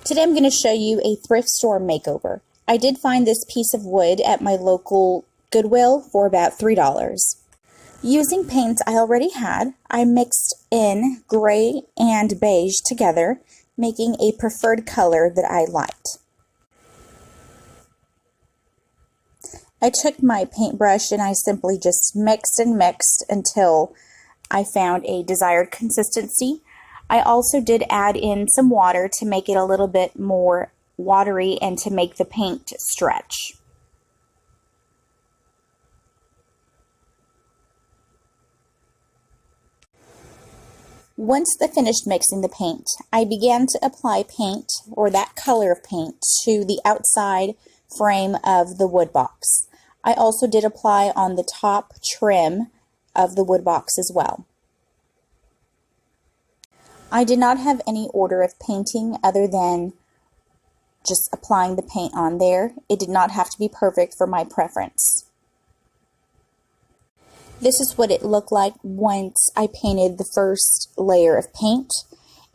Today I'm going to show you a thrift store makeover. I did find this piece of wood at my local Goodwill for about $3. Using paints I already had, I mixed in gray and beige together, making a preferred color that I liked. I took my paintbrush and I simply just mixed and mixed until I found a desired consistency. I also did add in some water to make it a little bit more watery and to make the paint stretch. Once I finished mixing the paint, I began to apply paint, or that color of paint, to the outside frame of the wood box. I also did apply on the top trim of the wood box as well. I did not have any order of painting other than just applying the paint on there. It did not have to be perfect for my preference. This is what it looked like once I painted the first layer of paint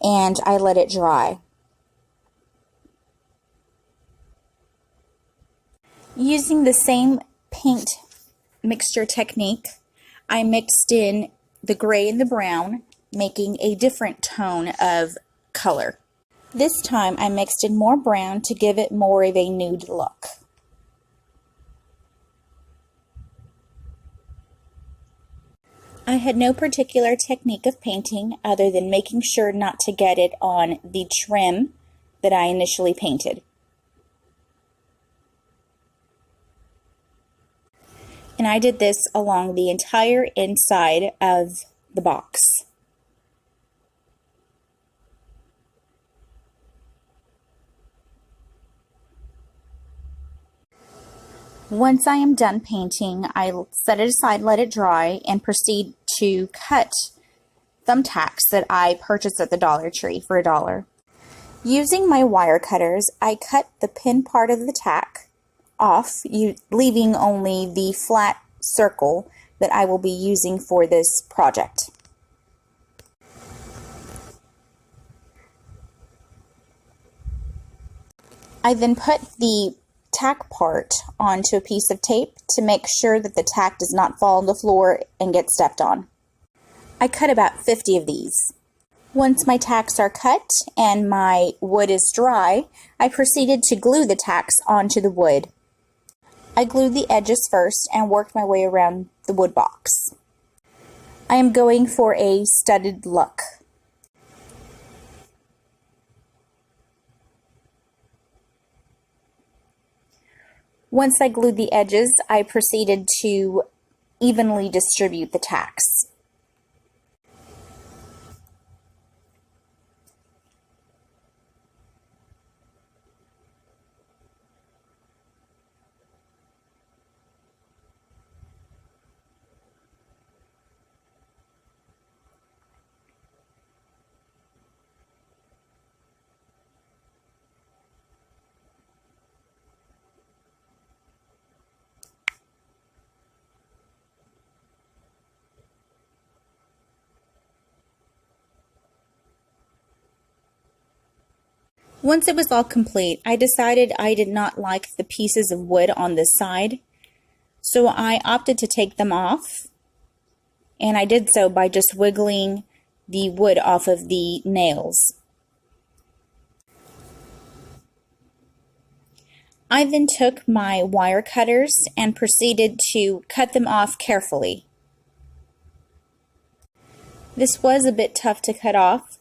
and I let it dry. Using the same paint mixture technique, I mixed in the gray and the brown, making a different tone of color. This time I mixed in more brown to give it more of a nude look. I had no particular technique of painting other than making sure not to get it on the trim that I initially painted. And I did this along the entire inside of the box. Once I am done painting, I set it aside, let it dry, and proceed to cut thumbtacks that I purchased at the Dollar Tree for $1. Using my wire cutters, I cut the pin part of the tack off, leaving only the flat circle that I will be using for this project. I then put the tack part onto a piece of tape to make sure that the tack does not fall on the floor and get stepped on. I cut about 50 of these. Once my tacks are cut and my wood is dry, I proceeded to glue the tacks onto the wood. I glued the edges first and worked my way around the wood box. I am going for a studded look. Once I glued the edges, I proceeded to evenly distribute the tacks. Once it was all complete, I decided I did not like the pieces of wood on this side, so I opted to take them off, and I did so by just wiggling the wood off of the nails. I then took my wire cutters and proceeded to cut them off carefully. This was a bit tough to cut off,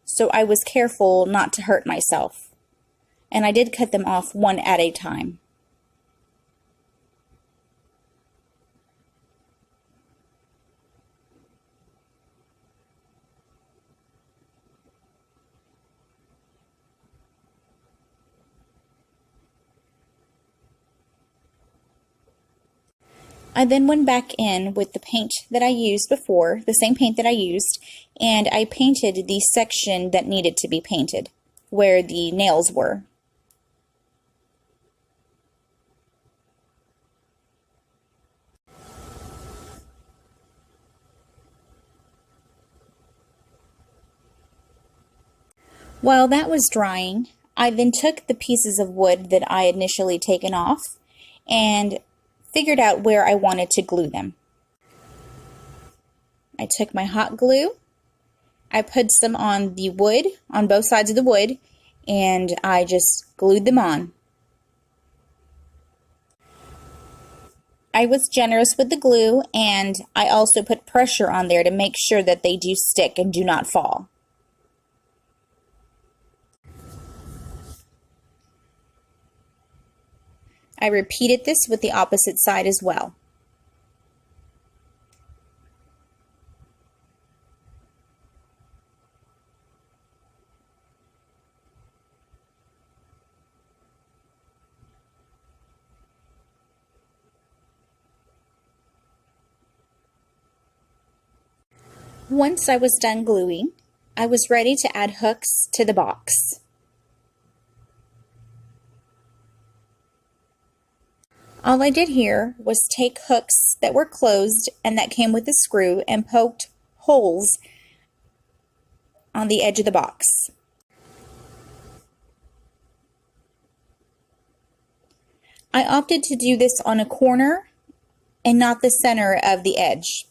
so I was careful not to hurt myself, and I did cut them off one at a time. I then went back in with the paint that I used before, the same paint that I used, and I painted the section that needed to be painted, where the nails were. While that was drying, I then took the pieces of wood that I had initially taken off and figured out where I wanted to glue them. I took my hot glue, I put some on the wood, on both sides of the wood, and I just glued them on. I was generous with the glue, and I also put pressure on there to make sure that they do stick and do not fall. I repeated this with the opposite side as well. Once I was done gluing, I was ready to add hooks to the box. All I did here was take hooks that were closed and that came with a screw and poked holes on the edge of the box. I opted to do this on a corner and not the center of the edge.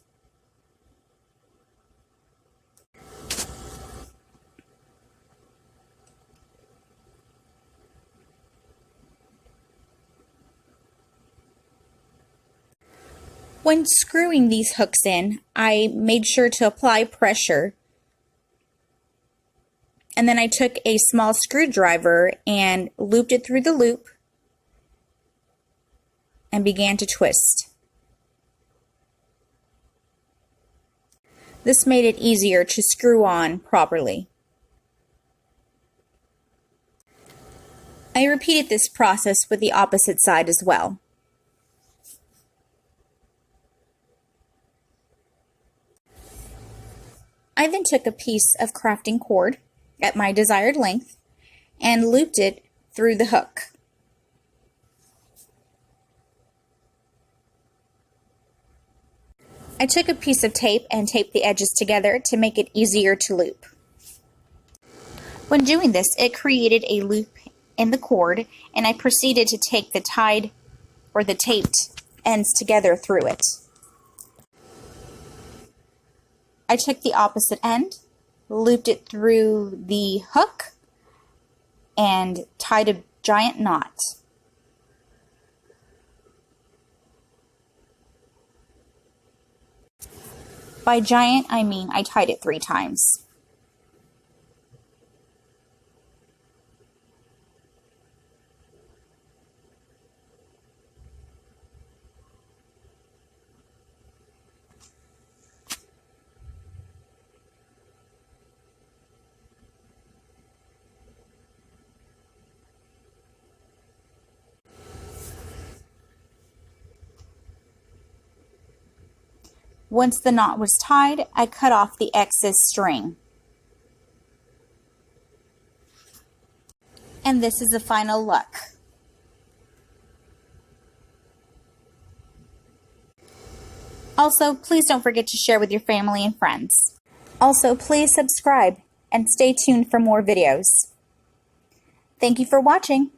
When screwing these hooks in, I made sure to apply pressure, and then I took a small screwdriver and looped it through the loop and began to twist. This made it easier to screw on properly. I repeated this process with the opposite side as well. I then took a piece of crafting cord at my desired length and looped it through the hook. I took a piece of tape and taped the edges together to make it easier to loop. When doing this, it created a loop in the cord, and I proceeded to take the tied or the taped ends together through it. I took the opposite end, looped it through the hook, and tied a giant knot. By giant, I mean I tied it 3 times. Once the knot was tied, I cut off the excess string. And this is the final look. Also, please don't forget to share with your family and friends. Also, please subscribe and stay tuned for more videos. Thank you for watching.